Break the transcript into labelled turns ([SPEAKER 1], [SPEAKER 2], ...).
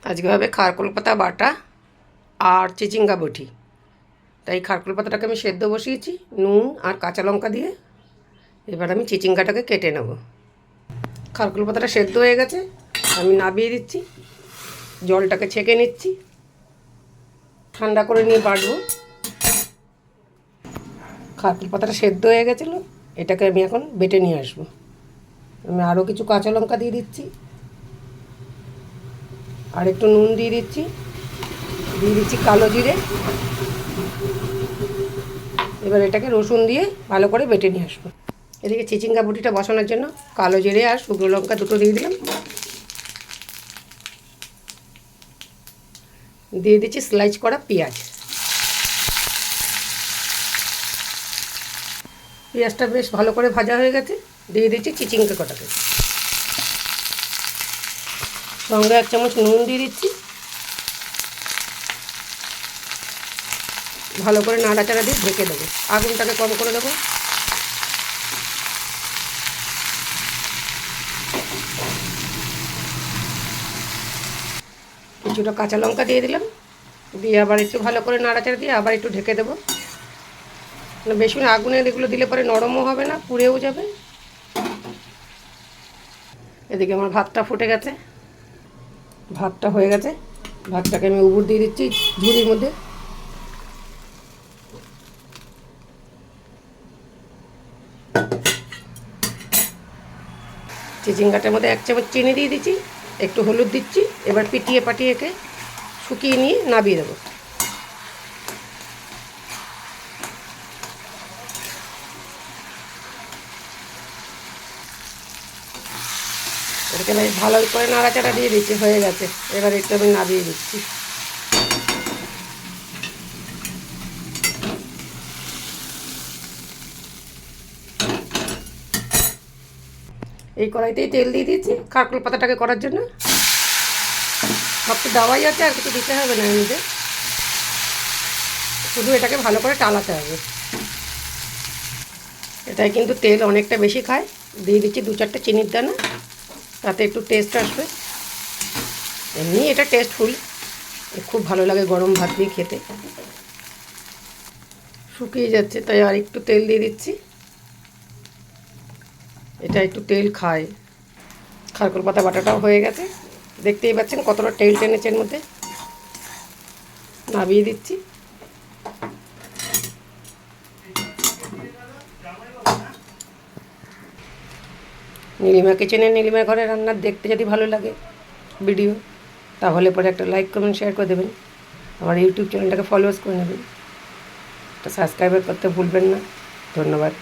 [SPEAKER 1] আজকে হবে খারকোল পাতা বাটা আর চিচিঙ্গা বটি। তাই খারকোল পাতাটাকে আমি সেদ্ধ বসিয়েছি নুন আর কাঁচা লঙ্কা দিয়ে। এবার আমি চিচিঙ্গাটাকে কেটে নেব। খারকোল পাতাটা সেদ্ধ হয়ে গেছে, আমি নাবিয়ে দিচ্ছি। জলটাকে ছেঁকে নিচ্ছি, ঠান্ডা করে নিয়ে বাটবো। খারকোল পাতাটা সেদ্ধ হয়ে গেছিলো, এটাকে আমি এখন বেটে নিয়ে আসবো। আমি আরও কিছু কাঁচা লঙ্কা দিয়ে দিচ্ছি, আর একটু নুন দিয়ে দিচ্ছি কালো জিরে। এবার এটাকে রসুন দিয়ে ভালো করে বেটে নিয়ে আসবো। এদিকে চিচিঙ্গা বটিটা বসানোর জন্য কালো জিরে আর শুকনো লঙ্কা দুটো দিয়ে দিলাম। দিয়ে দিচ্ছি স্লাইস করা পেঁয়াজ। পেঁয়াজটা বেশ ভালো করে ভাজা হয়ে গেছে, দিয়ে দিচ্ছি চিচিঙ্গা কটাকে। সঙ্গে 1 চামচ নুন দিয়ে দিচ্ছি। ভালো করে নাড়াচাড়া দিয়ে ঢেকে দেবো, আগুনটাকে কম করে দেবো। কিছুটা কাঁচা লঙ্কা দিয়ে দিলাম, দিয়ে আবার একটু ভালো করে নাড়াচাড়া দিয়ে আবার একটু ঢেকে দেবো। বেশি আগুনে এগুলো দিলে পরে নরমও হবে না, পুড়েও যাবে। এদিকে আমার ভাতটা ফুটে গেছে, ভাতটা হয়ে গেছে। ভাতটাকে আমি উবুর দিয়ে দিচ্ছি ঝুড়ির মধ্যে। চিচিঙ্গাটার মধ্যে 1 চামচ চিনি দিয়ে দিচ্ছি, একটু হলুদ দিচ্ছি। এবার পিটিয়ে পাটিয়ে একে শুকিয়ে নিয়ে নাবিয়ে দেবো। এটাকে বেশ ভালো করে নাড়াচাড়া দিয়ে দিচ্ছি, হয়ে গেছে। এবার একটু আমি নাবিয়ে দিচ্ছি। এই কড়াইতেই তেল দিয়ে দিয়েছি খারকোল পাতাটাকে করার জন্য। সব তো দেওয়াই আছে, আর কিছু দিতে হবে না। এমনিতে শুধু এটাকে ভালো করে টালাতে হবে। এটাই কিন্তু তেল অনেকটা বেশি খায়। দিয়ে দিচ্ছি 2-4টে চিনির দানা, তাতে একটু টেস্ট আসবে। এমনি এটা টেস্টফুল, খুব ভালো লাগে গরম ভাত দিয়ে খেতে। শুকিয়ে যাচ্ছে, তাই আর একটু তেল দিয়ে দিচ্ছি। এটা একটু তেল খায়। খারকোল পাতা বাটাটাও হয়ে গেছে, দেখতেই পাচ্ছেন কতটা তেল টেনেছে এর মধ্যে। নাবিয়ে দিচ্ছি। নীলিমা কিচেনের নীলিমা ঘরে রান্নার দেখতে যদি ভালো লাগে ভিডিও, তাহলে পরে একটা লাইক কমেন্ট শেয়ার করে দেবেন। আমার ইউটিউব চ্যানেলটাকে ফলোয়ার্স করে নেবেন, একটা সাবস্ক্রাইবার করতে ভুলবেন না। ধন্যবাদ।